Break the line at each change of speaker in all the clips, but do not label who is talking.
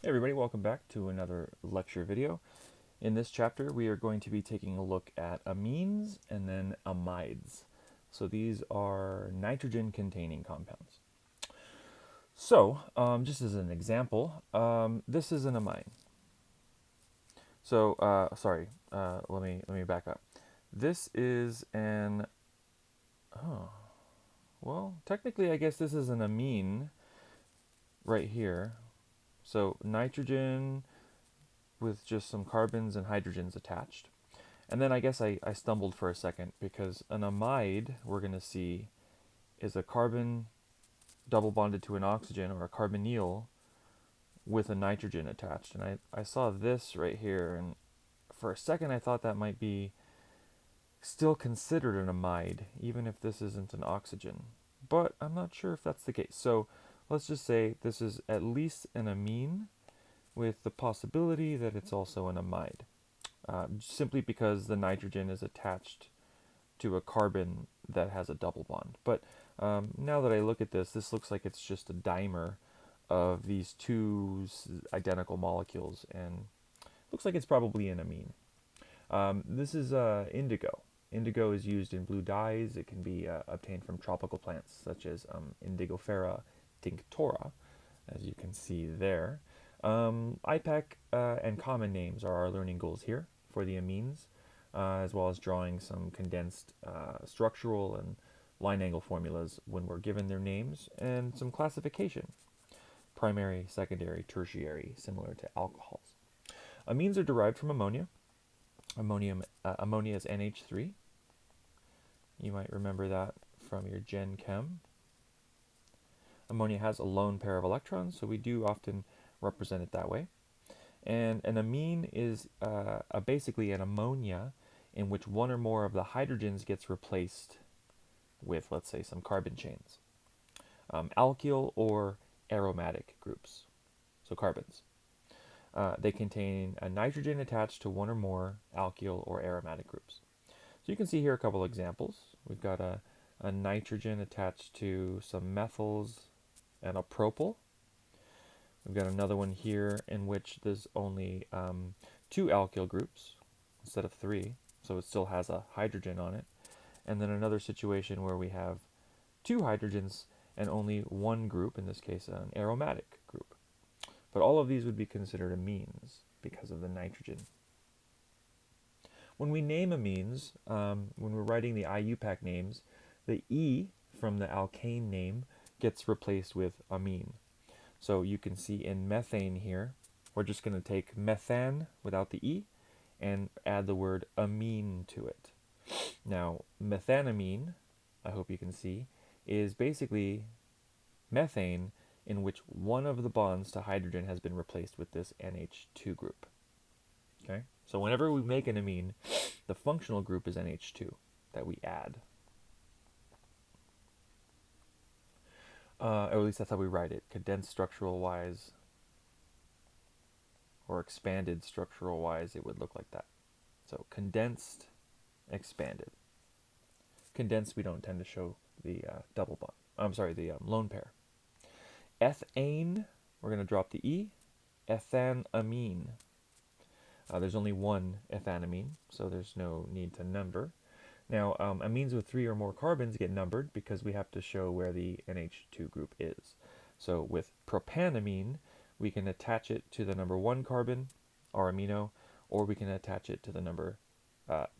Hey everybody, welcome back to another lecture video. In this chapter, we are going to be taking a look at amines and then amides. So these are nitrogen-containing compounds. So, just as an example, this is an amine. So, let me back up. This is an, oh, well, technically I guess this is an amine right here. So nitrogen with just some carbons and hydrogens attached. And then I guess I stumbled for a second because an amide, we're going to see, is a carbon double bonded to an oxygen or a carbonyl with a nitrogen attached. And I saw this right here, and for a second I thought that might be still considered an amide, even if this isn't an oxygen. But I'm not sure if that's the case. So let's just say this is at least an amine with the possibility that it's also an amide. Simply because the nitrogen is attached to a carbon that has a double bond. But now that I look at this, this looks like it's just a dimer of these two identical molecules, and looks like it's probably an amine. This is indigo. Indigo is used in blue dyes. It can be obtained from tropical plants such as Indigofera tinctora, as you can see there. IPAC and common names are our learning goals here for the amines, as well as drawing some condensed structural and line angle formulas when we're given their names, and some classification, primary, secondary, tertiary, similar to alcohols. Amines are derived from ammonia. Ammonia is NH3. You might remember that from your Gen Chem. Ammonia has a lone pair of electrons, so we do often represent it that way. And an amine is basically an ammonia in which one or more of the hydrogens gets replaced with, let's say, some carbon chains. Alkyl or aromatic groups, so carbons. They contain a nitrogen attached to one or more alkyl or aromatic groups. So you can see here a couple examples. We've got a nitrogen attached to some methyls and a propyl. We've got another one here in which there's only two alkyl groups instead of three, so it still has a hydrogen on it. And then another situation where we have two hydrogens and only one group, in this case an aromatic group. But all of these would be considered amines because of the nitrogen. When we name amines, when we're writing the IUPAC names, the E from the alkane name gets replaced with amine. So you can see in methane here, we're just going to take methane without the E and add the word amine to it. Now, methanamine, I hope you can see, is basically methane in which one of the bonds to hydrogen has been replaced with this NH2 group. Okay? So whenever we make an amine, the functional group is NH2 that we add. Or at least that's how we write it, condensed structural wise or expanded structural wise, it would look like that. So condensed, expanded. Condensed, we don't tend to show the double bond. I'm sorry, the lone pair. Ethane, we're going to drop the E. Ethanamine. There's only one ethanamine, so there's no need to number. Now, amines with three or more carbons get numbered because we have to show where the NH2 group is. So with propanamine, we can attach it to the number 1 carbon, our amino, or we can attach it to the number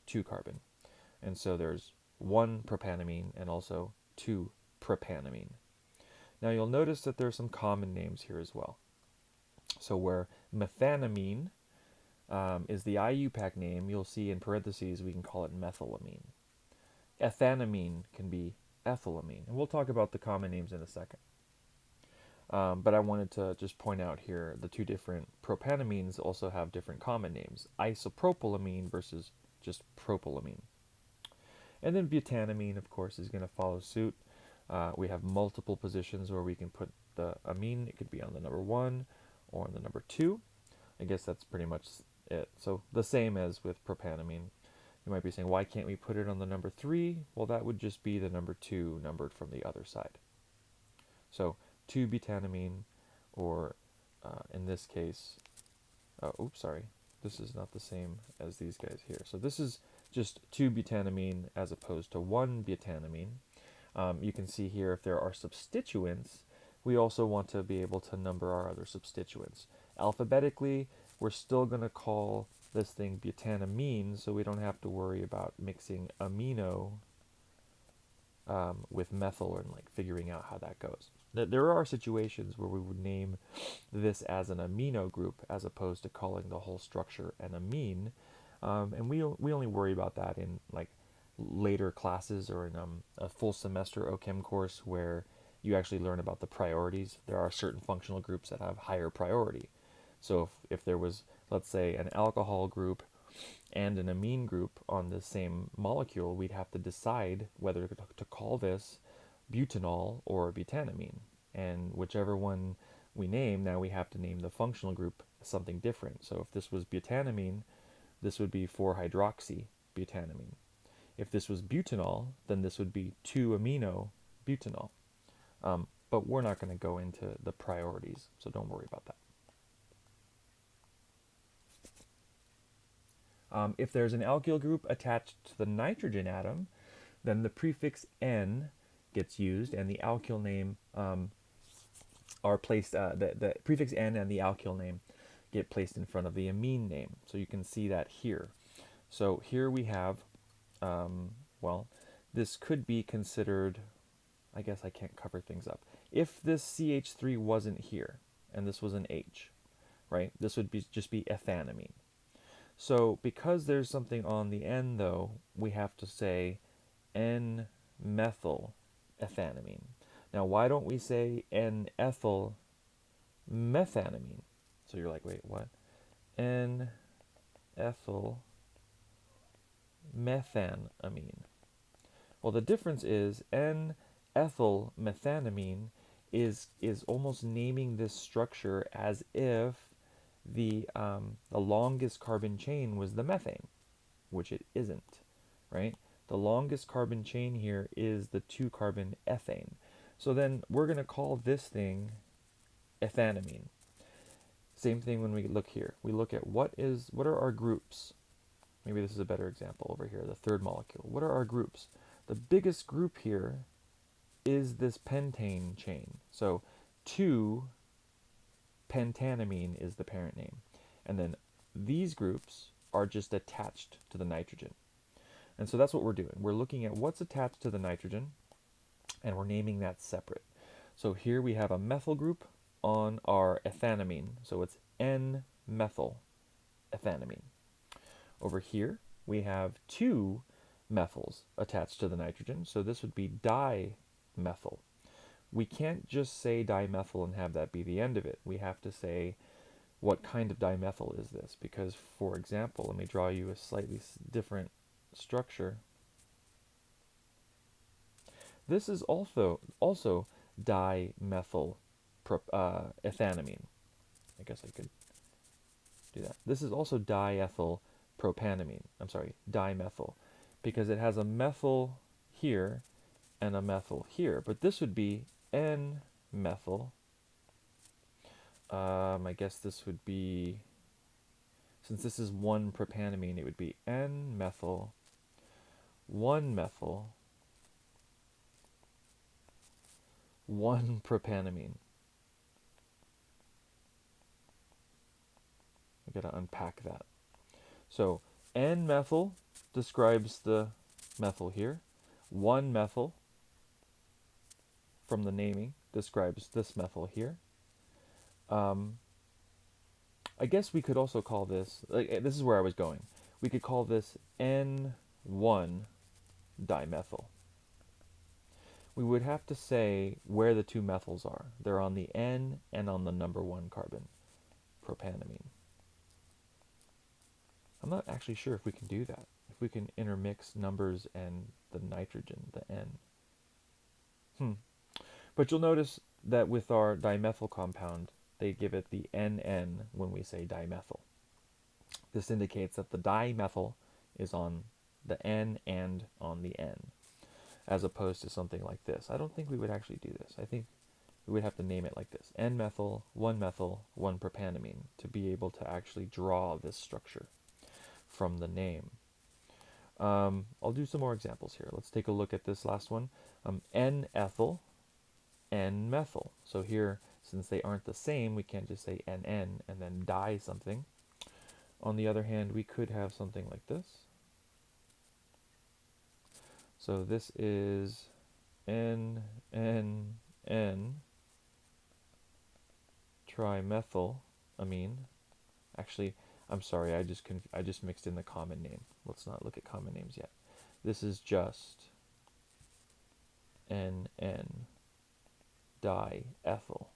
2 carbon. And so there's 1 propanamine and also 2 propanamine. Now you'll notice that there are some common names here as well. So where methanamine is the IUPAC name, you'll see in parentheses we can call it methylamine. Ethanamine can be ethylamine. And we'll talk about the common names in a second. But I wanted to just point out here the two different propanamines also have different common names. Isopropylamine versus just propylamine. And then butanamine, of course, is going to follow suit. We have multiple positions where we can put the amine. It could be on the number 1 or on the number 2. I guess that's pretty much it. So the same as with propanamine. You might be saying, why can't we put it on the number 3? Well, that would just be the number 2 numbered from the other side. So 2-butanamine or in this case, oops, sorry, this is not the same as these guys here. So this is just 2-butanamine as opposed to 1-butanamine. You can see here if there are substituents, we also want to be able to number our other substituents. Alphabetically, we're still going to call this thing butanamine, so we don't have to worry about mixing amino with methyl and like figuring out how that goes. There are situations where we would name this as an amino group as opposed to calling the whole structure an amine, and we only worry about that in like later classes or in a full semester OChem course where you actually learn about the priorities. There are certain functional groups that have higher priority. So if there was, let's say, an alcohol group and an amine group on the same molecule, we'd have to decide whether to call this butanol or butanamine. And whichever one we name, now we have to name the functional group something different. So if this was butanamine, this would be 4-hydroxy-butanamine. If this was butanol, then this would be 2-amino-butanol. But we're not going to go into the priorities, so don't worry about that. If there's an alkyl group attached to the nitrogen atom, then the prefix N gets used, and the alkyl name are placed. The prefix N and the alkyl name get placed in front of the amine name. So you can see that here. So here we have, well, this could be considered. I guess I can't cover things up. If this CH3 wasn't here and this was an H, right? This would just be ethanamine. So because there's something on the N, though, we have to say N-methyl ethanamine. Now, why don't we say N-ethyl methanamine? So you're like, wait, what? N-ethyl methanamine. Well, the difference is N-ethyl methanamine is almost naming this structure as if the longest carbon chain was the methane, which it isn't, right? The longest carbon chain here is the 2-carbon ethane. So then we're going to call this thing ethanamine. Same thing when we look here. We look at what are our groups. Maybe this is a better example over here, the third molecule. What are our groups? The biggest group here is this pentane chain. So 2-pentanamine is the parent name. And then these groups are just attached to the nitrogen. And so that's what we're doing. We're looking at what's attached to the nitrogen, and we're naming that separate. So here we have a methyl group on our ethanamine. So it's N-methyl ethanamine. Over here, we have 2 methyls attached to the nitrogen. So this would be dimethyl. We can't just say dimethyl and have that be the end of it. We have to say what kind of dimethyl is this? Because, for example, let me draw you a slightly different structure. This is also dimethyl ethanamine. I guess I could do that. This is also diethyl propanamine. I'm sorry, dimethyl, because it has a methyl here and a methyl here. But this would be N-methyl. I guess this would be, since this is 1-propanamine, it would be N-methyl, 1-methyl, 1-propanamine. I gotta unpack that. So N-methyl describes the methyl here. 1-methyl, from the naming, describes this methyl here. I guess we could also call this, this is where I was going. We could call this N1-dimethyl. We would have to say where the 2 methyls are. They're on the N and on the number 1 carbon, propanamine. I'm not actually sure if we can do that. If we can intermix numbers and the nitrogen, the N. But you'll notice that with our dimethyl compound, they give it the NN when we say dimethyl. This indicates that the dimethyl is on the N and on the N, as opposed to something like this. I don't think we would actually do this. I think we would have to name it like this: N-methyl, 1-methyl, 1-propanamine, to be able to actually draw this structure from the name. I'll do some more examples here. Let's take a look at this last one. N-ethyl, N-methyl. So here, since they aren't the same, we can't just say NN and then di something. On the other hand, we could have something like this. So this is N, N, N, trimethylamine. Actually, I'm sorry, I just mixed in the common name. Let's not look at common names yet. This is just NN diethyl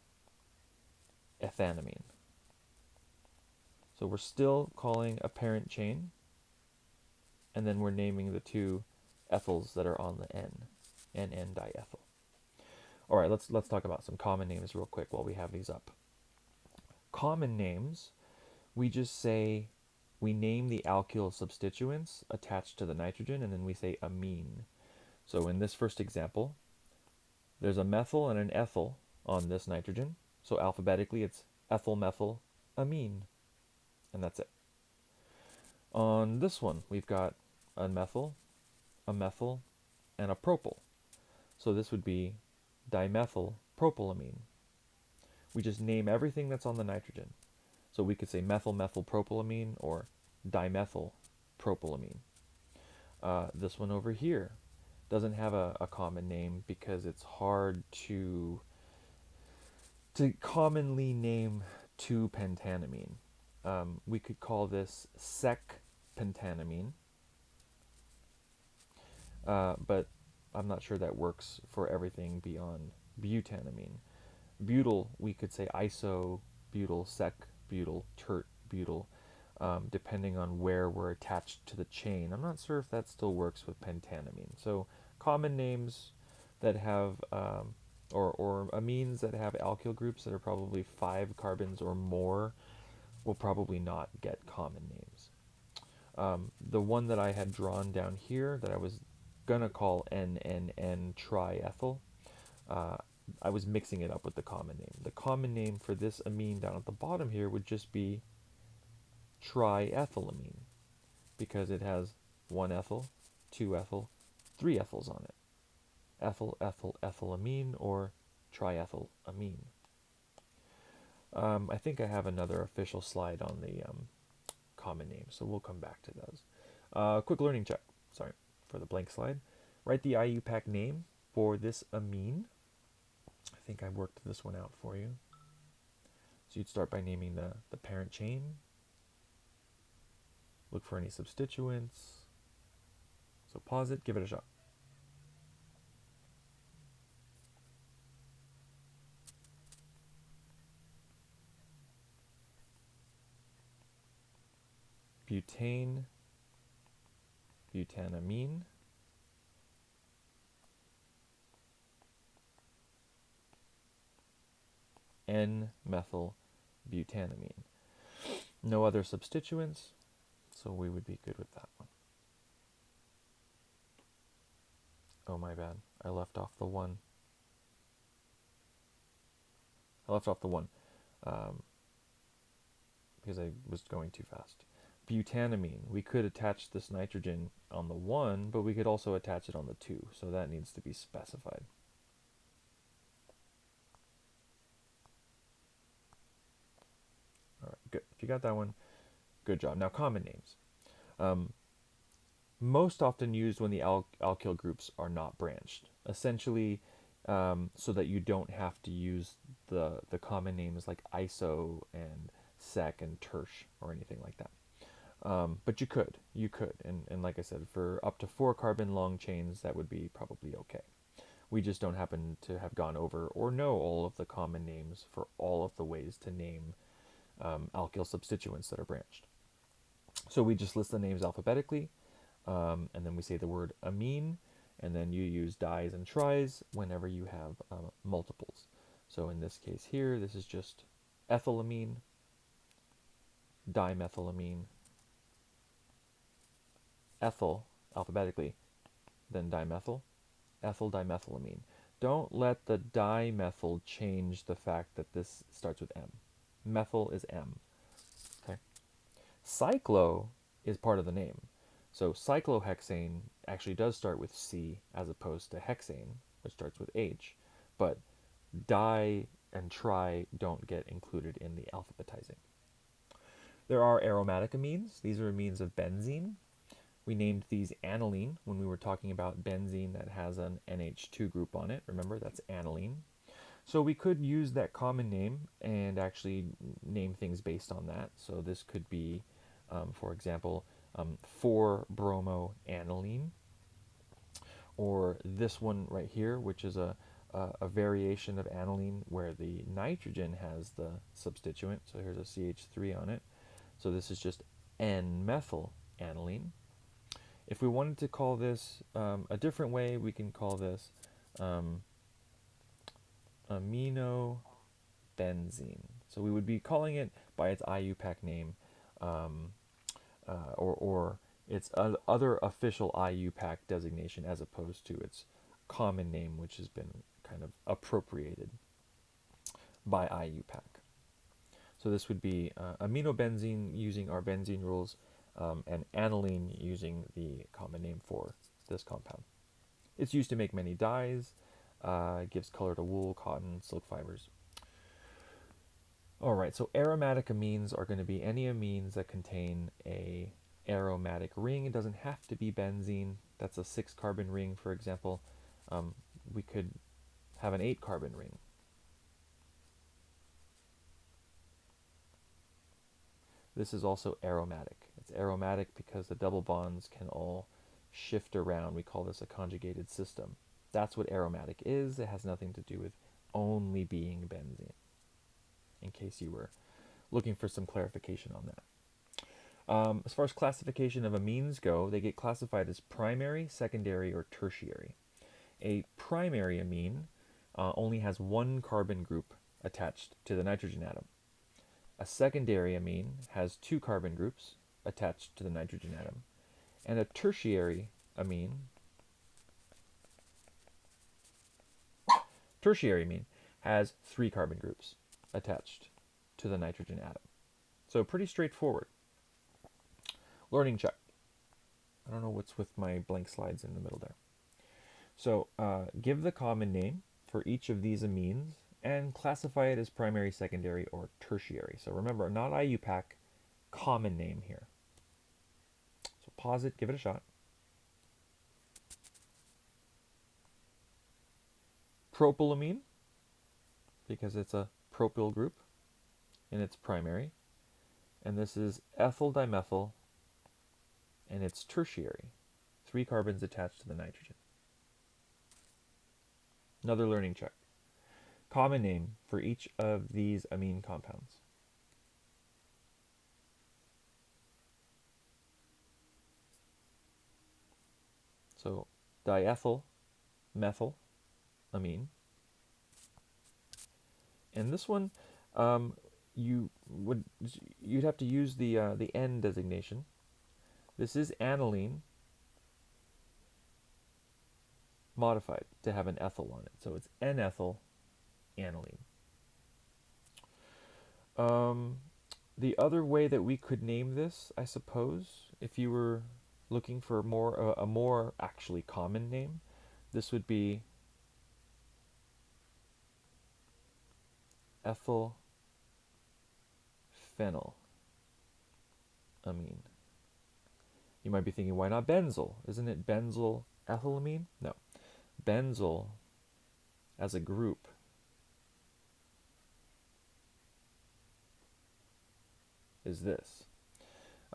ethanamine. So we're still calling a parent chain, and then we're naming the two ethyls that are on the N, NN diethyl. All right, let's talk about some common names real quick while we have these up. Common names, we just say, we name the alkyl substituents attached to the nitrogen, and then we say amine. So in this first example, there's a methyl and an ethyl on this nitrogen. So alphabetically, it's ethyl methyl amine, and that's it. On this one, we've got a methyl, and a propyl. So this would be dimethyl propylamine. We just name everything that's on the nitrogen. So we could say methyl methyl propylamine or dimethyl propylamine. This one over here doesn't have a common name because it's hard to commonly name 2-pentanamine. We could call this sec-pentanamine, but I'm not sure that works for everything beyond butanamine. Butyl, we could say isobutyl, sec-butyl, tert-butyl, depending on where we're attached to the chain. I'm not sure if that still works with pentanamine. So common names that have, or amines that have alkyl groups that are probably 5 carbons or more will probably not get common names. The one that I had drawn down here that I was gonna call NNN triethyl, I was mixing it up with the common name. The common name for this amine down at the bottom here would just be triethylamine, because it has 1 ethyl, 2 ethyl, 3 ethyls on it. Ethyl, ethyl, ethylamine, or triethylamine. I think I have another official slide on the common names, so we'll come back to those. Quick learning check, sorry for the blank slide. Write the IUPAC name for this amine. I think I worked this one out for you. So you'd start by naming the parent chain. Look for any substituents. So pause it, give it a shot. Butane, butanamine, N-methyl butanamine. No other substituents, so we would be good with that one. Oh, my bad. I left off the one. Because I was going too fast. Butanamine. We could attach this nitrogen on the 1, but we could also attach it on the 2, so that needs to be specified. All right, good. If you got that one, good job. Now, common names. Most often used when the alkyl groups are not branched. Essentially, so that you don't have to use the common names like iso and sec and tersh or anything like that. But you could, and like I said, for up to 4 carbon long chains, that would be probably okay. We just don't happen to have gone over or know all of the common names for all of the ways to name alkyl substituents that are branched. So we just list the names alphabetically, and then we say the word amine, and then you use dis and tris whenever you have multiples. So in this case here, this is just ethylamine, dimethylamine, ethyl alphabetically, then dimethyl, ethyl dimethylamine. don't let the dimethyl change the fact that this starts with M. Methyl is M. Okay. Cyclo is part of the name. So cyclohexane actually does start with C as opposed to hexane, which starts with H. But di and tri don't get included in the alphabetizing. There are aromatic amines. These are amines of benzene. We named these aniline when we were talking about benzene that has an NH2 group on it. Remember, that's aniline. So we could use that common name and actually name things based on that. So this could be, for example, 4-bromoaniline, or this one right here, which is a variation of aniline where the nitrogen has the substituent. So here's a CH3 on it. So this is just N-methyl aniline. If we wanted to call this a different way, we can call this aminobenzene. So we would be calling it by its IUPAC name, or its other official IUPAC designation, as opposed to its common name, which has been kind of appropriated by IUPAC. So this would be aminobenzene using our benzene rules, and aniline using the common name for this compound. It's used to make many dyes, gives color to wool, cotton, silk fibers. All right, so aromatic amines are going to be any amines that contain a aromatic ring. It doesn't have to be benzene. That's a 6-carbon ring, for example. We could have an 8-carbon ring. This is also aromatic. It's aromatic because the double bonds can all shift around. We call this a conjugated system. That's what aromatic is. It has nothing to do with only being benzene, in case you were looking for some clarification on that. As far as classification of amines go, they get classified as primary, secondary, or tertiary. A primary amine only has one carbon group attached to the nitrogen atom. A secondary amine has 2 carbon groups attached to the nitrogen atom. And a tertiary amine has 3 carbon groups attached to the nitrogen atom. So pretty straightforward. Learning check. I don't know what's with my blank slides in the middle there. So give the common name for each of these amines and classify it as primary, secondary, or tertiary. So remember, not IUPAC, common name here. So pause it, give it a shot. Propylamine, because it's a propyl group and it's primary. And this is ethyl dimethyl, and it's tertiary. 3 carbons attached to the nitrogen. Another learning check. Common name for each of these amine compounds. So diethyl methyl amine. And this one, you'd have to use the N designation. This is aniline modified to have an ethyl on it. So it's N-ethyl aniline. The other way that we could name this, I suppose, if you were looking for a more actually common name, this would be ethyl phenyl amine. You might be thinking, why not benzyl? Isn't it benzyl ethylamine? No. Benzyl as a group is this.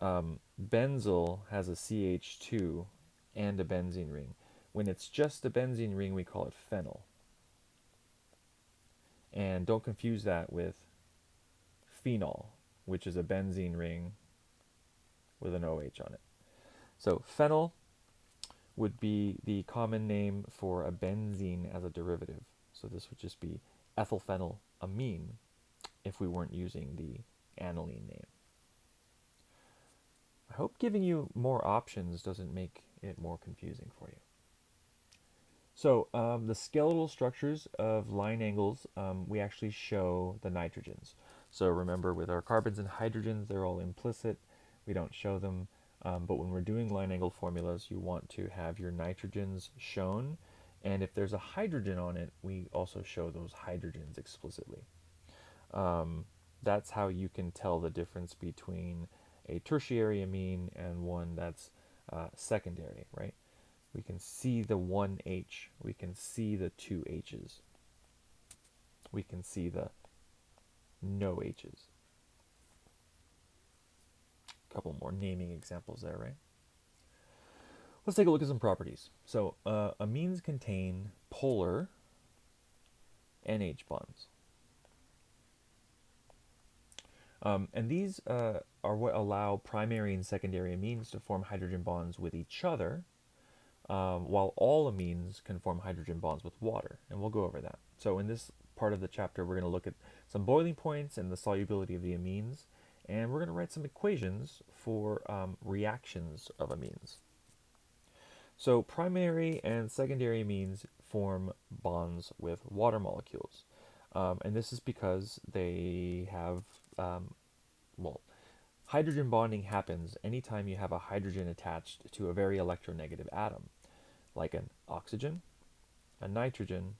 Benzyl has a CH2 and a benzene ring. When it's just a benzene ring, we call it phenyl. And don't confuse that with phenol, which is a benzene ring with an OH on it. So phenyl would be the common name for a benzene as a derivative. So this would just be ethylphenylamine if we weren't using the aniline name. I hope giving you more options doesn't make it more confusing for you. So the skeletal structures of line angles, we actually show the nitrogens. So remember, with our carbons and hydrogens, they're all implicit. We don't show them. But when we're doing line angle formulas, you want to have your nitrogens shown. And if there's a hydrogen on it, we also show those hydrogens explicitly. That's how you can tell the difference between a tertiary amine and one that's secondary, right? We can see the one H, we can see the two H's, we can see the no H's. A couple more naming examples there, right? Let's take a look at some properties. So amines contain polar NH bonds. And these are what allow primary and secondary amines to form hydrogen bonds with each other, while all amines can form hydrogen bonds with water. And we'll go over that. So in this part of the chapter, we're going to look at some boiling points and the solubility of the amines. And we're going to write some equations for reactions of amines. So primary and secondary amines form bonds with water molecules. And this is because they have, well, hydrogen bonding happens anytime you have a hydrogen attached to a very electronegative atom, like an oxygen, a nitrogen,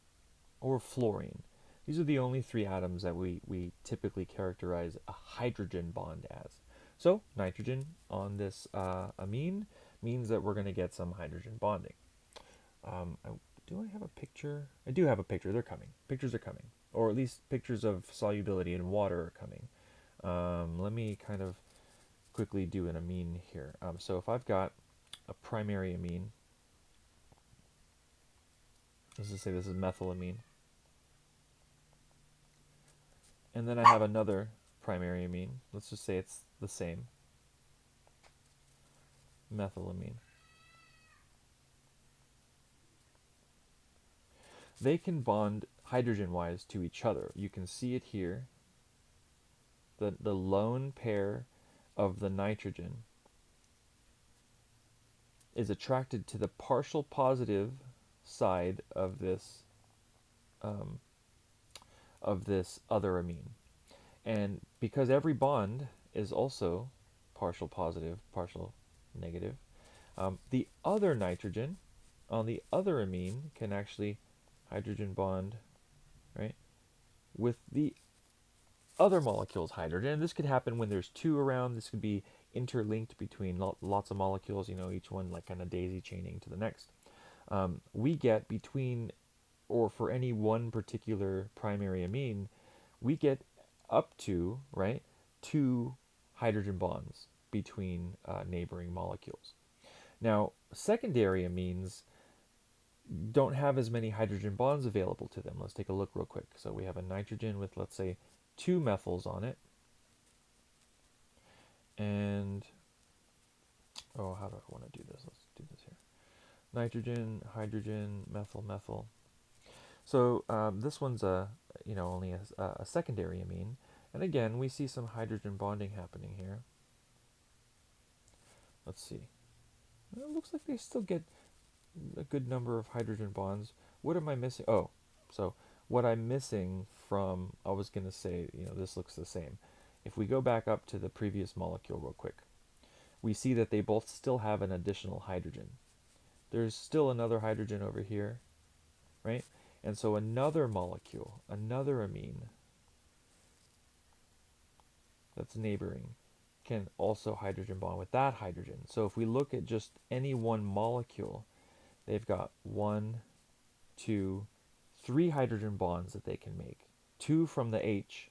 or fluorine. These are the only three atoms that we typically characterize a hydrogen bond as. So nitrogen on this amine means that we're going to get some hydrogen bonding. Do I have a picture? I do have a picture. They're coming. Pictures are coming. Or at least pictures of solubility in water are coming. Let me kind of quickly do an amine here. So if I've got a primary amine, let's just say this is methylamine. And then I have another primary amine. Let's just say it's the same, methylamine. They can bond hydrogen-wise to each other. You can see it here. The lone pair of the nitrogen is attracted to the partial positive side of this other amine. And because every bond is also partial positive, partial negative, the other nitrogen on the other amine can actually hydrogen bond, right, with the other molecule's hydrogen. And this could happen when there's two around. This could be interlinked between lots of molecules, each one like kind of daisy chaining to the next. We get between, or for any one particular primary amine, we get up to, right, 2 hydrogen bonds between neighboring molecules. Now, secondary amines don't have as many hydrogen bonds available to them. Let's take a look real quick. So we have a nitrogen with, let's say, 2 methyls on it. And, oh, how do I want to do this? Let's do this here. Nitrogen, hydrogen, methyl, methyl. So this one's only a secondary amine. And again, we see some hydrogen bonding happening here. Let's see. It looks like they still get a good number of hydrogen bonds. What am I missing? Oh, so what I'm missing from, I was going to say, this looks the same. If we go back up to the previous molecule real quick, we see that they both still have an additional hydrogen. There's still another hydrogen over here, right? And so another molecule, another amine that's neighboring, can also hydrogen bond with that hydrogen. So if we look at just any one molecule, they've got 1, 2, 3 hydrogen bonds that they can make. 2 from the H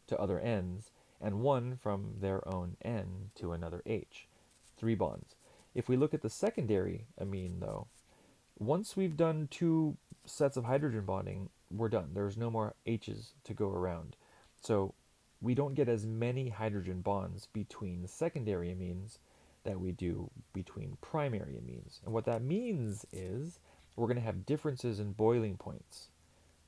to other ends, and 1 from their own N to another H. 3 bonds. If we look at the secondary amine, though, once we've done 2 sets of hydrogen bonding, we're done. There's no more H's to go around. So we don't get as many hydrogen bonds between secondary amines that we do between primary amines. And what that means is we're going to have differences in boiling points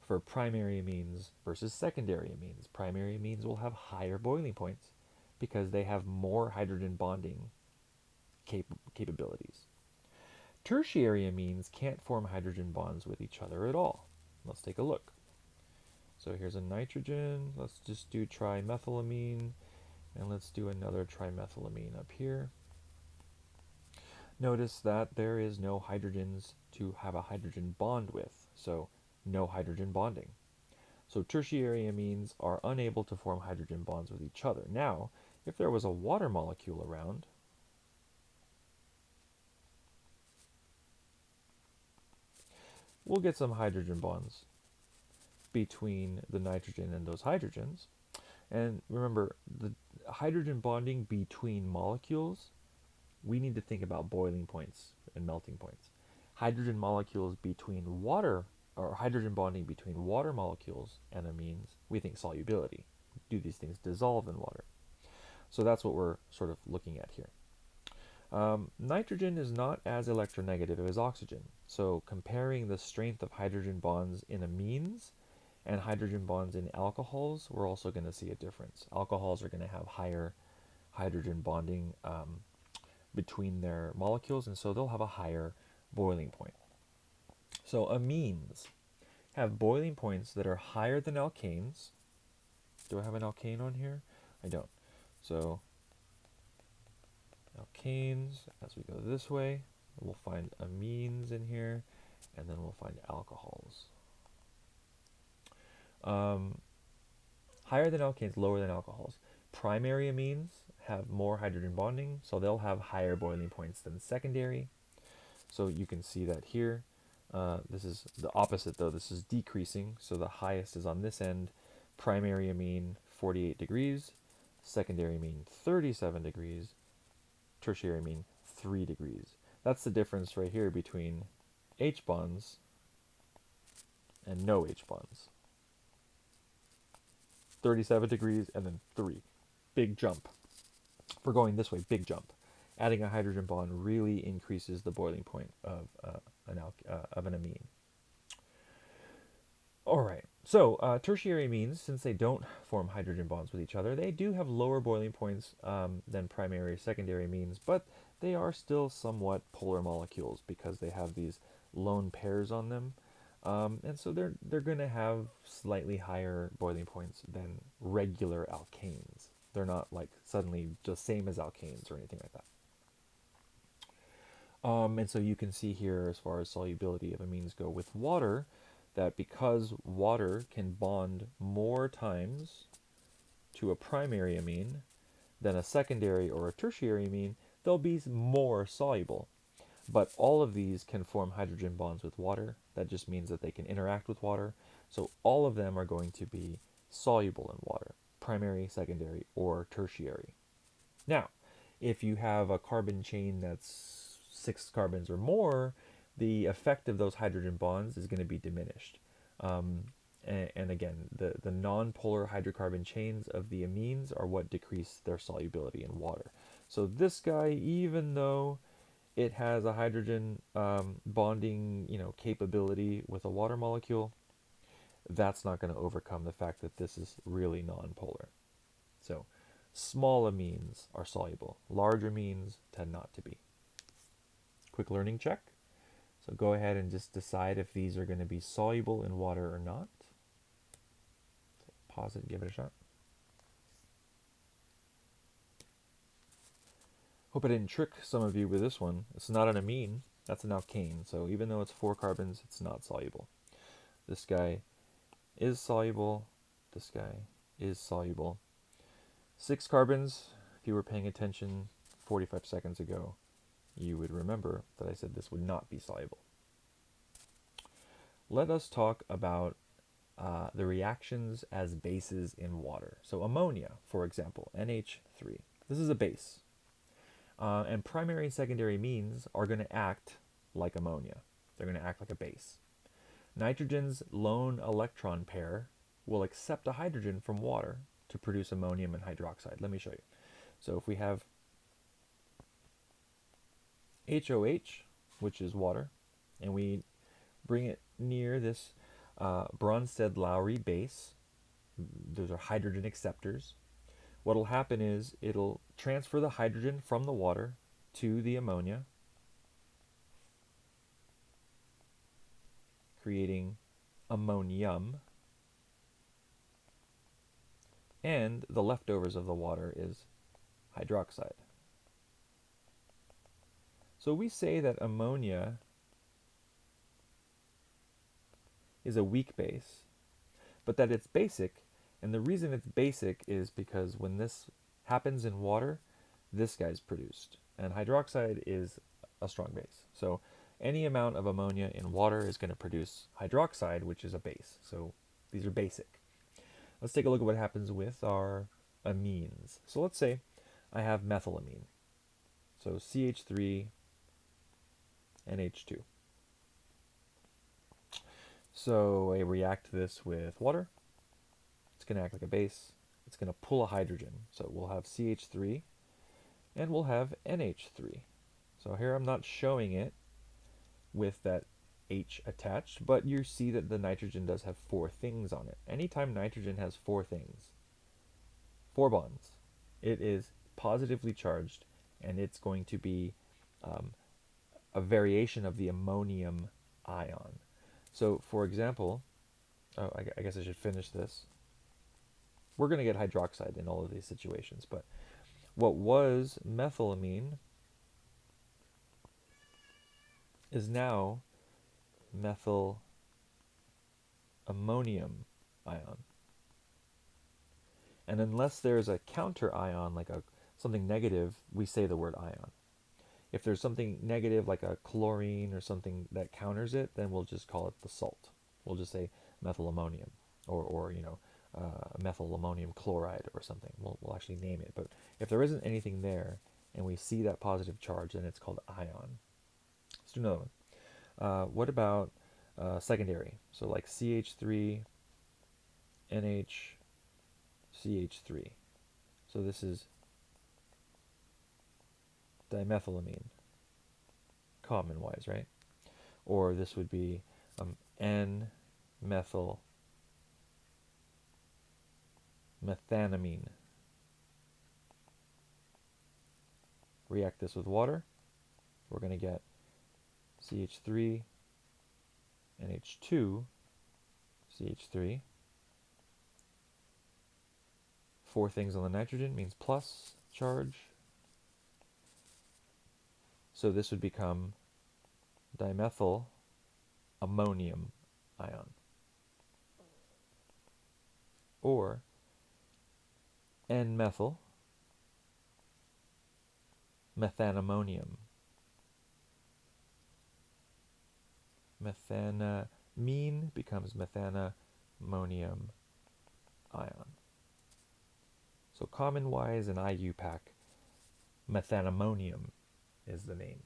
for primary amines versus secondary amines. Primary amines will have higher boiling points because they have more hydrogen bonding capabilities. Tertiary amines can't form hydrogen bonds with each other at all. Let's take a look. So here's a nitrogen. Let's just do trimethylamine, and let's do another trimethylamine up here. Notice that there is no hydrogens to have a hydrogen bond with, so no hydrogen bonding. So tertiary amines are unable to form hydrogen bonds with each other. Now, if there was a water molecule around, we'll get some hydrogen bonds between the nitrogen and those hydrogens. And remember, the hydrogen bonding between molecules, we need to think about boiling points and melting points. Hydrogen molecules between water, or hydrogen bonding between water molecules and amines, we think solubility. Do these things dissolve in water? So that's what we're sort of looking at here. Nitrogen is not as electronegative as oxygen. So comparing the strength of hydrogen bonds in amines and hydrogen bonds in alcohols, we're also going to see a difference. Alcohols are going to have higher hydrogen bonding between their molecules, and so they'll have a higher boiling point. So amines have boiling points that are higher than alkanes. Do I have an alkane on here? I don't. So alkanes, as we go this way, we'll find amines in here, and then we'll find alcohols. Higher than alkanes, lower than alcohols. Primary amines have more hydrogen bonding, so they'll have higher boiling points than secondary. So you can see that here. This is the opposite though. This is decreasing, so the highest is on this end. Primary amine 48 degrees, secondary amine 37 degrees, tertiary amine 3 degrees. That's the difference right here between H bonds and no H bonds. 37 degrees and then 3. Big jump. For going this way, big jump. Adding a hydrogen bond really increases the boiling point of an amine. All right, so tertiary amines, since they don't form hydrogen bonds with each other, they do have lower boiling points than primary or secondary amines, but they are still somewhat polar molecules because they have these lone pairs on them. And so they're going to have slightly higher boiling points than regular alkanes. They're not like suddenly just same as alkanes or anything like that. And so you can see here, as far as solubility of amines go with water, that because water can bond more times to a primary amine than a secondary or a tertiary amine, they'll be more soluble. But all of these can form hydrogen bonds with water. That just means that they can interact with water. So all of them are going to be soluble in water, primary, secondary, or tertiary. Now, if you have a carbon chain that's 6 carbons or more, the effect of those hydrogen bonds is going to be diminished. And again, the non-polar hydrocarbon chains of the amines are what decrease their solubility in water. So this guy, even though it has a hydrogen bonding, capability with a water molecule, that's not going to overcome the fact that this is really non-polar. So small amines are soluble. Large amines tend not to be. Quick learning check. So go ahead and just decide if these are going to be soluble in water or not. So pause it and give it a shot. Hope I didn't trick some of you with this one. It's not an amine, that's an alkane. So even though it's 4 carbons, it's not soluble. This guy is soluble. This guy is soluble. 6 carbons, if you were paying attention 45 seconds ago, you would remember that I said this would not be soluble. Let us talk about the reactions as bases in water. So ammonia, for example, NH3. This is a base. And primary and secondary amines are going to act like ammonia. They're going to act like a base. Nitrogen's lone electron pair will accept a hydrogen from water to produce ammonium and hydroxide. Let me show you. So if we have HOH, which is water, and we bring it near this Bronsted-Lowry base, those are hydrogen acceptors. What will happen is it'll transfer the hydrogen from the water to the ammonia. creating ammonium, and the leftovers of the water is hydroxide. So we say that ammonia is a weak base, but that it's basic, and the reason it's basic is because when this happens in water, this guy's produced, and hydroxide is a strong base. So any amount of ammonia in water is going to produce hydroxide, which is a base. So these are basic. Let's take a look at what happens with our amines. So let's say I have methylamine. So CH3 NH2. So I react this with water. It's going to act like a base. It's going to pull a hydrogen. So we'll have CH3 and we'll have NH3. So here I'm not showing it with that H attached, but you see that the nitrogen does have 4 things on it. Anytime nitrogen has 4 things, 4 bonds, it is positively charged, and it's going to be a variation of the ammonium ion. So for example, I guess I should finish this. We're going to get hydroxide in all of these situations, but what was methylamine is now methyl ammonium ion. And unless there's a counter ion, like something negative, we say the word ion. If there's something negative, like a chlorine or something that counters it, then we'll just call it the salt. We'll just say methylammonium, or methyl ammonium chloride or something. We'll actually name it. But if there isn't anything there, and we see that positive charge, then it's called ion. Let's do another one. What about secondary? So like CH3, NH, CH3. So this is dimethylamine, common-wise, right? Or this would be N-methyl methanamine. React this with water. We're going to get CH3, NH2, CH3. 4 things on the nitrogen means plus charge. So this would become dimethyl ammonium ion. Or N-methyl methanammonium. Methanamine becomes methanammonium ion. So common-wise in IUPAC, methanammonium is the name.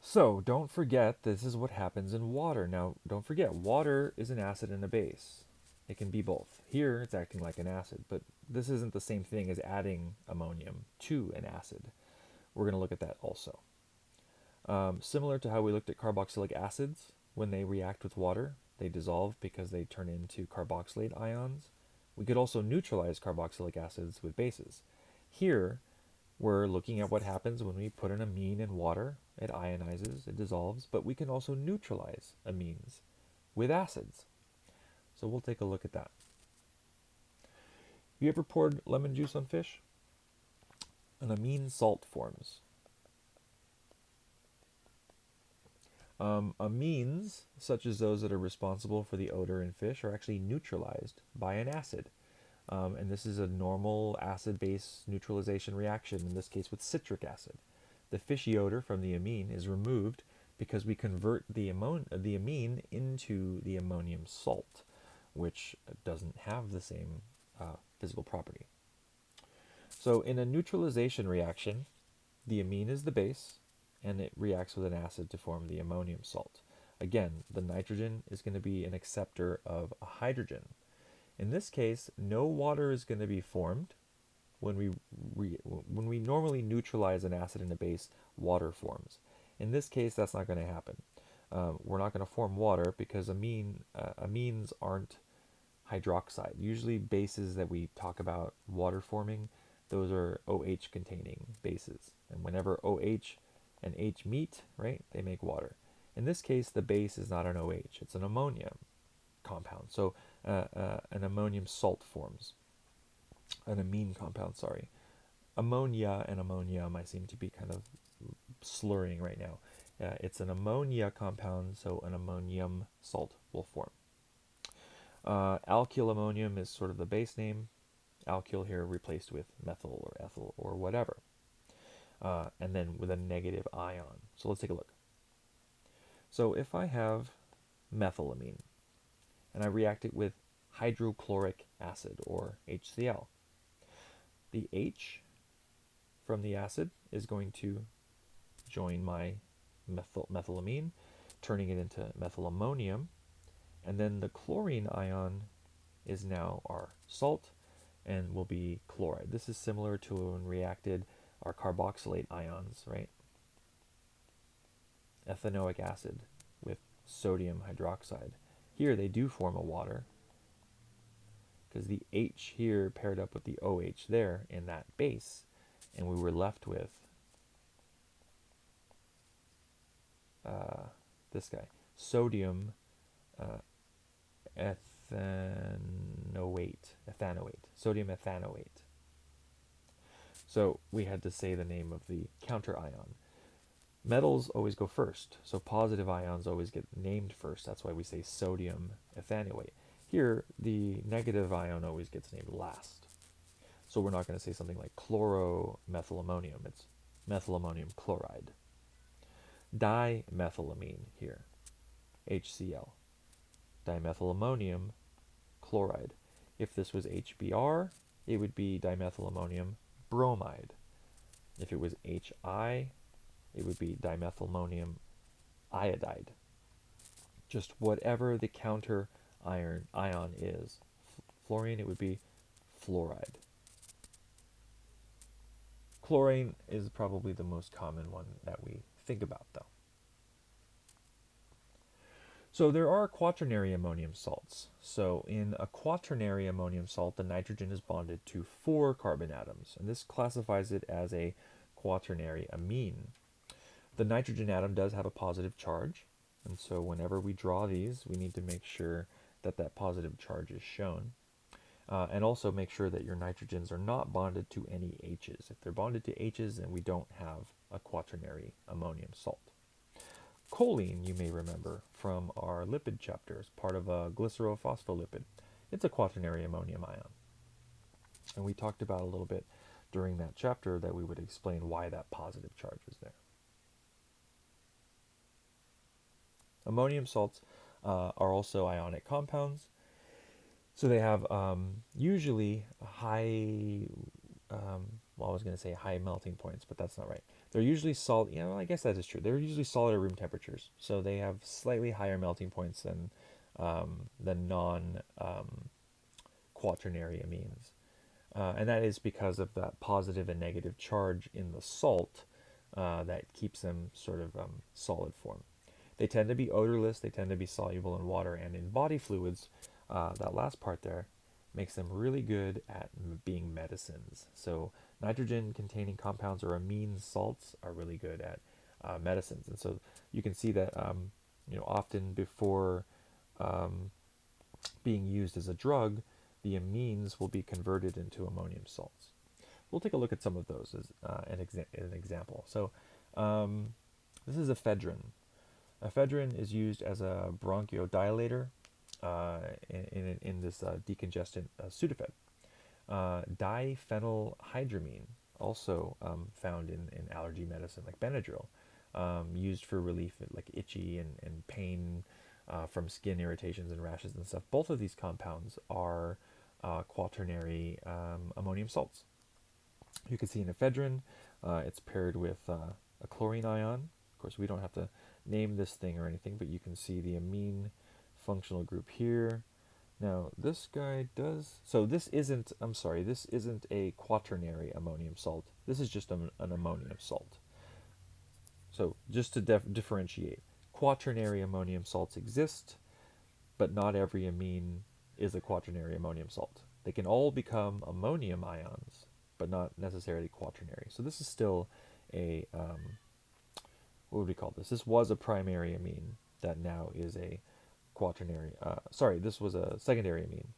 So don't forget, this is what happens in water. Now, don't forget, water is an acid and a base. It can be both. Here, it's acting like an acid, but this isn't the same thing as adding ammonium to an acid. We're going to look at that also. Similar to how we looked at carboxylic acids, when they react with water, they dissolve because they turn into carboxylate ions. We could also neutralize carboxylic acids with bases. Here, we're looking at what happens when we put an amine in water. It ionizes, it dissolves, but we can also neutralize amines with acids. So we'll take a look at that. Have you ever poured lemon juice on fish? An amine salt forms. Amines, such as those that are responsible for the odor in fish, are actually neutralized by an acid. And this is a normal acid-base neutralization reaction, in this case with citric acid. The fishy odor from the amine is removed because we convert the amine into the ammonium salt, which doesn't have the same physical property. So in a neutralization reaction, the amine is the base, and it reacts with an acid to form the ammonium salt. Again, the nitrogen is going to be an acceptor of a hydrogen. In this case, no water is going to be formed. When we normally neutralize an acid and a base, water forms. In this case, that's not going to happen. We're not going to form water because amines aren't hydroxide. Usually bases that we talk about water forming, those are OH containing bases. And whenever OH and H meet, right, they make water. In this case, the base is not an OH, it's an ammonia compound. So an ammonium salt forms, an amine compound, sorry. Ammonia and ammonium, I seem to be kind of slurring right now. It's an ammonia compound, so an ammonium salt will form. Alkyl ammonium is sort of the base name. Alkyl here replaced with methyl or ethyl or whatever. And then with a negative ion. So let's take a look. So if I have methylamine and I react it with hydrochloric acid or HCl, the H from the acid is going to join my methylamine, turning it into methylammonium, and then the chlorine ion is now our salt and will be chloride. This is similar to when reacted our carboxylate ions, right? Ethanoic acid with sodium hydroxide. Here they do form a water because the H here paired up with the OH there in that base, and we were left with this guy, sodium sodium ethanoate. So we had to say the name of the counter ion. Metals always go first, so positive ions always get named first. That's why we say sodium ethanoate. Here, the negative ion always gets named last. So we're not going to say something like chloromethylammonium. It's methylammonium chloride. Dimethylamine here, HCl. Dimethylammonium chloride. If this was HBr, it would be dimethylammonium bromide. If it was HI, it would be dimethylammonium iodide. Just whatever the counter ion is. Fluorine, it would be fluoride. Chlorine is probably the most common one that we think about, though. So there are quaternary ammonium salts. So in a quaternary ammonium salt, the nitrogen is bonded to 4 carbon atoms, and this classifies it as a quaternary amine. The nitrogen atom does have a positive charge, and so whenever we draw these, we need to make sure that that positive charge is shown. And also make sure that your nitrogens are not bonded to any H's. If they're bonded to H's, then we don't have a quaternary ammonium salt. Choline, you may remember from our lipid chapters, part of a glycerophospholipid. It's a quaternary ammonium ion. And we talked about a little bit during that chapter that we would explain why that positive charge is there. Ammonium salts are also ionic compounds. So they have usually high, well, I was going to say high melting points, but that's not right. They're usually solid, yeah, well, I guess that is true. They're usually solid at room temperatures. So they have slightly higher melting points than non-quaternary amines. And that is because of that positive and negative charge in the salt that keeps them sort of solid form. They tend to be odorless, they tend to be soluble in water and in body fluids. That last part there makes them really good at being medicines. So nitrogen-containing compounds or amine salts are really good at medicines. And so you can see that often before being used as a drug, the amines will be converted into ammonium salts. We'll take a look at some of those as an example. So this is ephedrine. Ephedrine is used as a bronchodilator in this decongestant Sudafed. Diphenylhydramine, also found in allergy medicine like Benadryl, used for relief like itchy and pain from skin irritations and rashes and stuff. Both of these compounds are quaternary ammonium salts. You can see in ephedrine, it's paired with a chlorine ion. Of course, we don't have to name this thing or anything, but you can see the amine functional group here. Now, this guy does... So this isn't a quaternary ammonium salt. This is just an ammonium salt. So just to differentiate, quaternary ammonium salts exist, but not every amine is a quaternary ammonium salt. They can all become ammonium ions, but not necessarily quaternary. So this is still a what would we call this? This was a primary amine that now is a quaternary. Sorry, this was a secondary amine.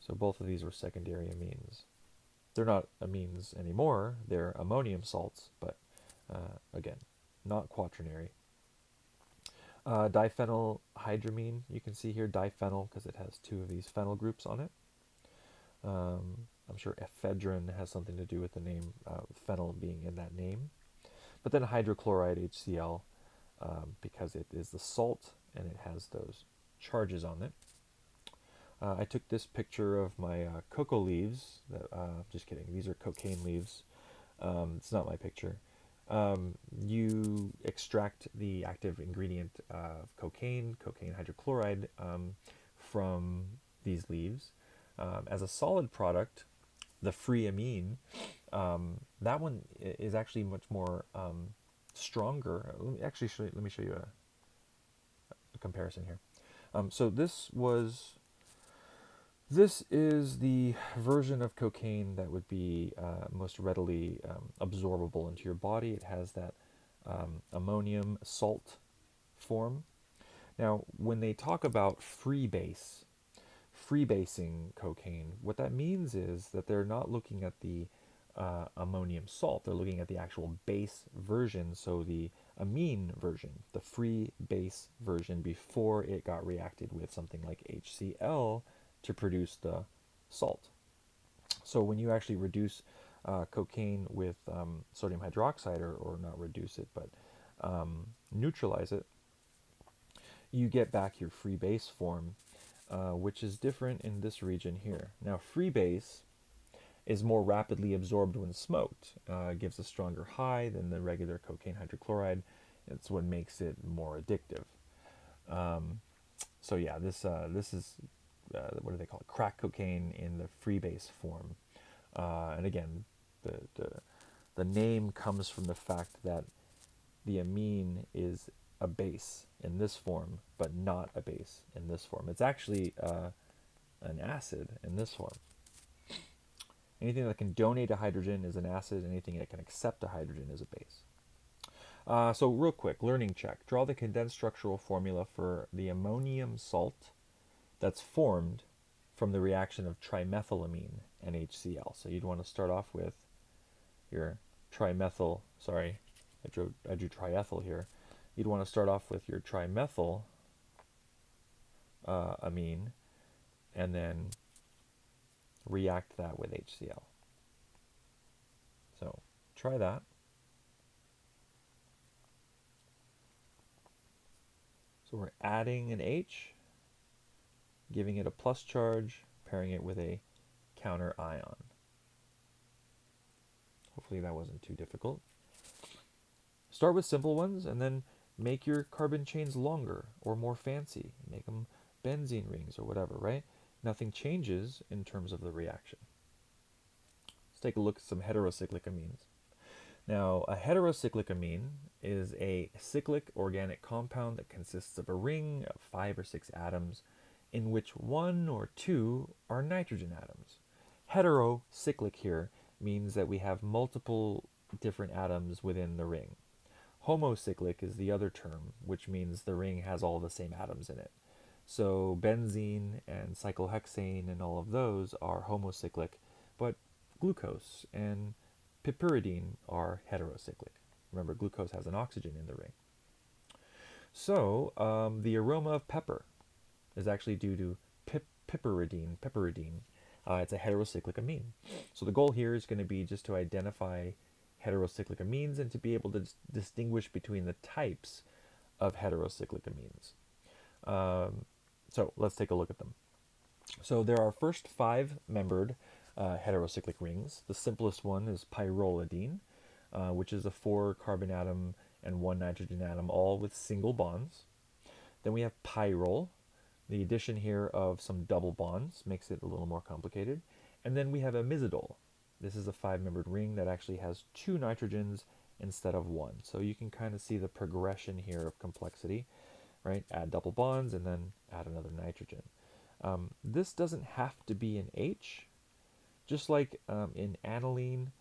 So both of these were secondary amines. They're not amines anymore. They're ammonium salts, but again, not quaternary. Diphenylhydramine, you can see here diphenyl because it has two of these phenyl groups on it. I'm sure ephedrine has something to do with the name, phenyl being in that name. But then hydrochloride HCl, because it is the salt and it has those charges on it. I took this picture of my cocoa leaves. Just kidding, these are cocaine leaves. It's not my picture. You extract the active ingredient of cocaine hydrochloride, from these leaves. As a solid product, the free amine, that one is actually much more stronger. Let me show you a comparison here. So this is the version of cocaine that would be most readily absorbable into your body. It has that ammonium salt form. Now, when they talk about freebasing cocaine, what that means is that they're not looking at the ammonium salt. They're looking at the actual base version, so the amine version, the free base version before it got reacted with something like HCl to produce the salt. So when you actually reduce cocaine with sodium hydroxide, or not reduce it, but neutralize it, you get back your free base form, which is different in this region here. Now, free base is more rapidly absorbed when smoked. Gives a stronger high than the regular cocaine hydrochloride. It's what makes it more addictive. So yeah, this is what do they call it? Crack cocaine in the freebase form. And again, the name comes from the fact that the amine is a base in this form, but not a base in this form. It's actually an acid in this form. Anything that can donate a hydrogen is an acid. Anything that can accept a hydrogen is a base. So real quick, learning check. Draw the condensed structural formula for the ammonium salt that's formed from the reaction of trimethylamine and HCl. So you'd want to start off with your trimethyl, sorry, I drew triethyl here. You'd want to start off with your trimethyl amine, and then react that with HCl. So try that. So we're adding an H, giving it a plus charge, pairing it with a counter ion. Hopefully that wasn't too difficult. Start with simple ones and then make your carbon chains longer or more fancy. Make them benzene rings or whatever, right? Nothing changes in terms of the reaction. Let's take a look at some heterocyclic amines. Now, a heterocyclic amine is a cyclic organic compound that consists of a ring of 5 or 6 atoms in which 1 or 2 are nitrogen atoms. Heterocyclic here means that we have multiple different atoms within the ring. Homocyclic is the other term, which means the ring has all the same atoms in it. So benzene and cyclohexane and all of those are homocyclic, but glucose and piperidine are heterocyclic. Remember, glucose has an oxygen in the ring. So the aroma of pepper is actually due to piperidine. It's a heterocyclic amine. So the goal here is going to be just to identify heterocyclic amines and to be able to distinguish between the types of heterocyclic amines. So let's take a look at them. So there are first 5 membered heterocyclic rings. The simplest one is pyrrolidine, which is a 4 carbon atom and 1 nitrogen atom, all with single bonds. Then we have pyrrole. The addition here of some double bonds makes it a little more complicated. And then we have imizidole. This is a 5-membered ring that actually has 2 nitrogens instead of 1. So you can kind of see the progression here of complexity, right? Add double bonds and then add another nitrogen. This doesn't have to be an H. Just like in aniline,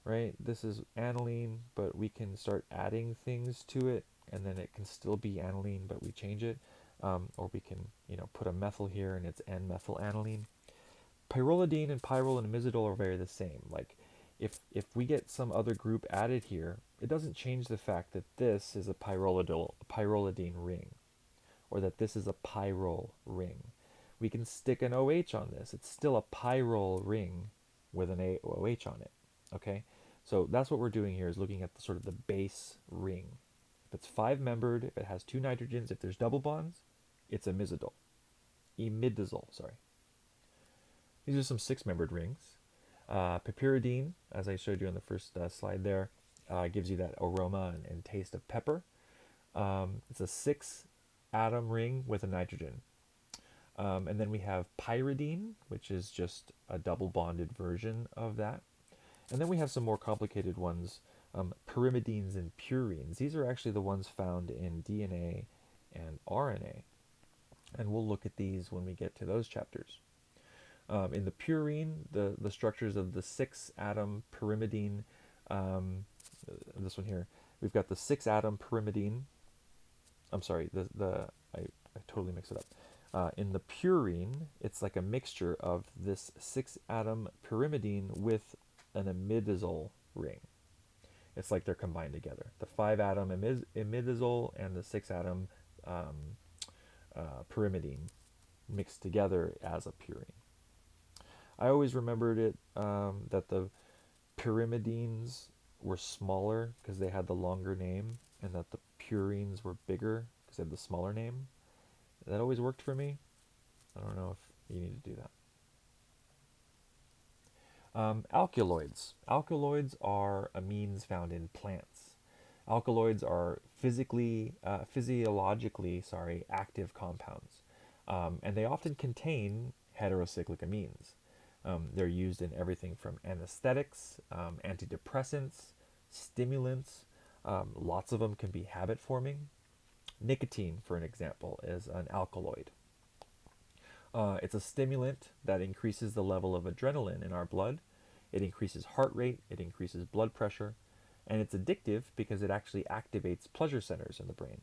right? This is aniline, but we can start adding things to it, and then it can still be aniline, but we change it. Or we can, put a methyl here, and it's N-methyl-aniline. Pyrrolidine and pyrrole and imidazole are very the same. Like, if we get some other group added here, it doesn't change the fact that this is a pyrrolidine ring, or that this is a pyrrole ring. We can stick an OH on this. It's still a pyrrole ring with an OH on it. Okay? So that's what we're doing here, is looking at the sort of the base ring. If it's five-membered, if it has two nitrogens, if there's double bonds, it's imidazole, sorry. These are some six-membered rings. Piperidine, as I showed you on the first slide there, gives you that aroma and taste of pepper. It's a six-atom ring with a nitrogen. And then we have pyridine, which is just a double-bonded version of that. And then we have some more complicated ones, pyrimidines and purines. These are actually the ones found in DNA and RNA. And we'll look at these when we get to those chapters. In the purine, the structures of the six-atom pyrimidine, this one here, we've got the six-atom pyrimidine. I'm sorry, I totally mix it up. In the purine, it's like a mixture of this six-atom pyrimidine with an imidazole ring. It's like they're combined together. The five-atom imidazole and the six-atom pyrimidine mixed together as a purine. I always remembered it that the pyrimidines were smaller because they had the longer name, and that the purines were bigger because they had the smaller name. That always worked for me. I don't know if you need to do that. Alkaloids. Alkaloids are amines found in plants. Alkaloids are physiologically, active compounds, and they often contain heterocyclic amines. They're used in everything from anesthetics, antidepressants, stimulants. Lots of them can be habit forming. Nicotine, for an example, is an alkaloid. It's a stimulant that increases the level of adrenaline in our blood. It increases heart rate, it increases blood pressure, and it's addictive because it actually activates pleasure centers in the brain.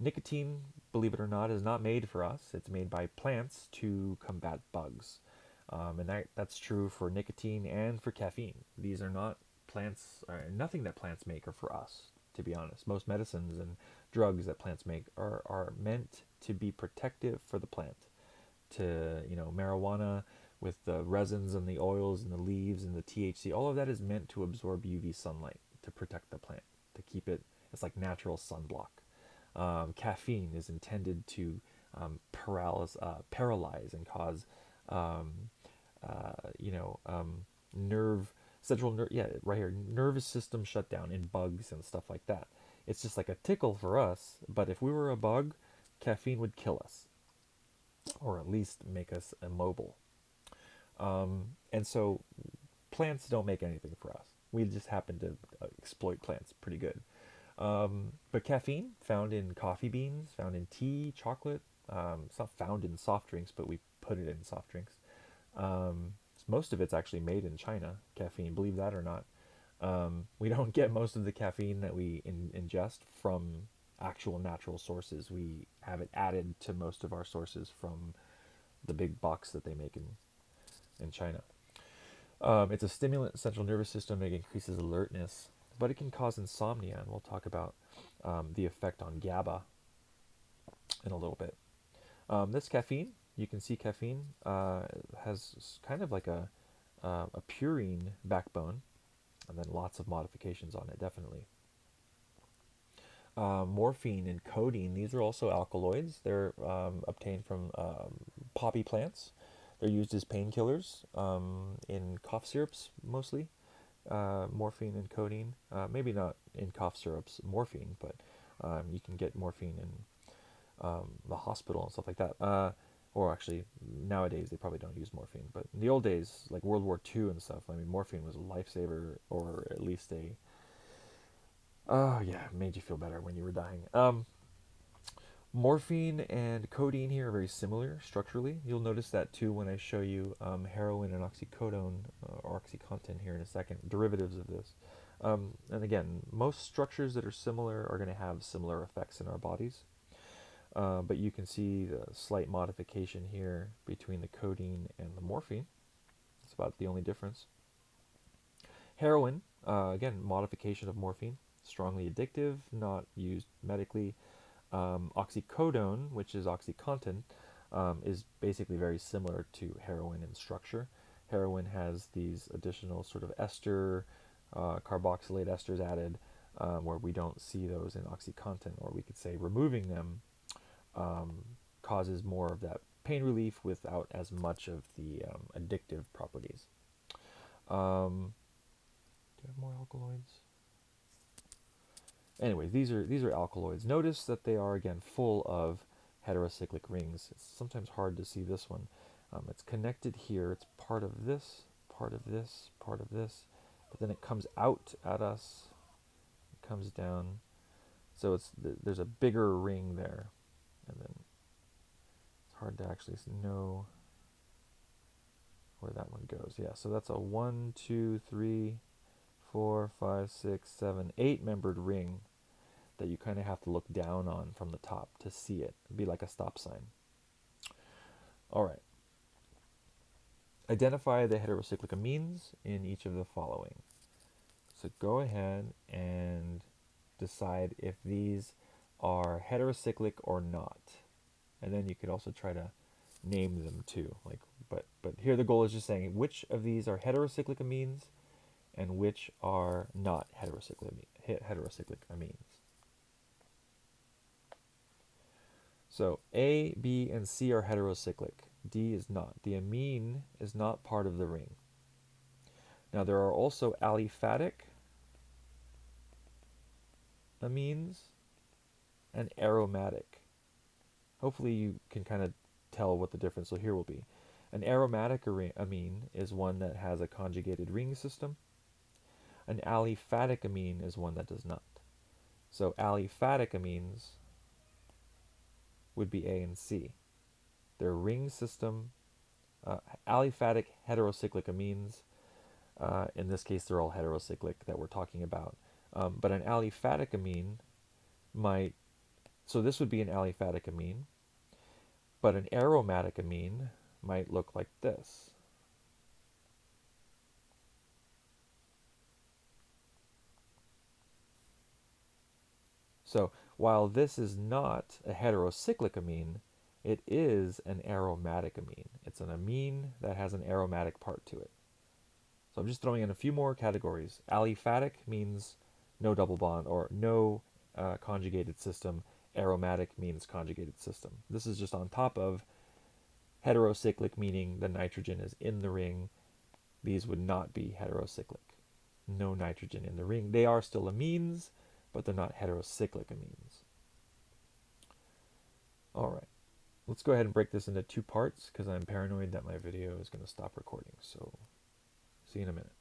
Nicotine, believe it or not, is not made for us. It's made by plants to combat bugs. And that's true for nicotine and for caffeine. These are not plants, or nothing that plants make are for us, to be honest. Most medicines and drugs that plants make are meant to be protective for the plant. Marijuana with the resins and the oils and the leaves and the THC, all of that is meant to absorb UV sunlight to protect the plant, to keep it, it's like natural sunblock. Caffeine is intended to paralyze and cause, central nerve, yeah, right here, nervous system shutdown in bugs and stuff like that. It's just like a tickle for us, but if we were a bug, caffeine would kill us, or at least make us immobile. And so plants don't make anything for us. We just happen to exploit plants pretty good. But caffeine, found in coffee beans, found in tea, chocolate. It's not found in soft drinks, but we put it in soft drinks. Most of it's actually made in China, caffeine, believe that or not. We don't get most of the caffeine that we ingest from actual natural sources. We have it added to most of our sources from the big box that they make in China. It's a stimulant in the central nervous system. It increases alertness, but it can cause insomnia, and we'll talk about the effect on GABA in a little bit. This caffeine, you can see caffeine has kind of like a purine backbone, and then lots of modifications on it, definitely. Morphine and codeine, these are also alkaloids. They're obtained from poppy plants. They're used as painkillers in cough syrups mostly. Morphine and codeine. Maybe not in cough syrups, morphine, but you can get morphine in the hospital and stuff like that. Or actually, nowadays they probably don't use morphine. But in the old days, like World War II and stuff, I mean, morphine was a lifesaver, or at least made you feel better when you were dying. Morphine and codeine here are very similar structurally. You'll notice that too when I show you heroin and oxycodone or OxyContin here in a second, derivatives of this. And again, most structures that are similar are going to have similar effects in our bodies. But you can see the slight modification here between the codeine and the morphine. It's about the only difference. Heroin, again, modification of morphine, strongly addictive, not used medically. Oxycodone, which is OxyContin, is basically very similar to heroin in structure. Heroin has these additional sort of ester, carboxylate esters added, where we don't see those in OxyContin, or we could say removing them causes more of that pain relief without as much of the addictive properties. Do I have more alkaloids? Anyway, these are alkaloids. Notice that they are again full of heterocyclic rings. It's sometimes hard to see this one. It's connected here. It's part of this, part of this, part of this, but then it comes out at us. It comes down. So there's a bigger ring there, and then it's hard to actually know where that one goes. Yeah, so that's a 1, 2, 3, 4, 5, 6, 7, 8-membered ring that you kind of have to look down on from the top to see it. It'd be like a stop sign. All right. Identify the heterocyclic amines in each of the following. So go ahead and decide if these are heterocyclic or not. And then you could also try to name them too. But here the goal is just saying which of these are heterocyclic amines and which are not heterocyclic amines. So A, B, and C are heterocyclic. D is not. The amine is not part of the ring. Now there are also aliphatic amines and aromatic. Hopefully you can kind of tell what the difference here will be. An aromatic amine is one that has a conjugated ring system. An aliphatic amine is one that does not. So aliphatic amines would be A and C. Their ring system, aliphatic heterocyclic amines, in this case they're all heterocyclic that we're talking about. But an aliphatic amine might, so this would be an aliphatic amine, but an aromatic amine might look like this. So while this is not a heterocyclic amine, it is an aromatic amine. It's an amine that has an aromatic part to it. So I'm just throwing in a few more categories. Aliphatic means no double bond or no conjugated system. Aromatic means conjugated system. This is just on top of heterocyclic, meaning the nitrogen is in the ring. These would not be heterocyclic. No nitrogen in the ring. They are still amines, but they're not heterocyclic amines. All right, let's go ahead and break this into two parts because I'm paranoid that my video is going to stop recording. So see you in a minute.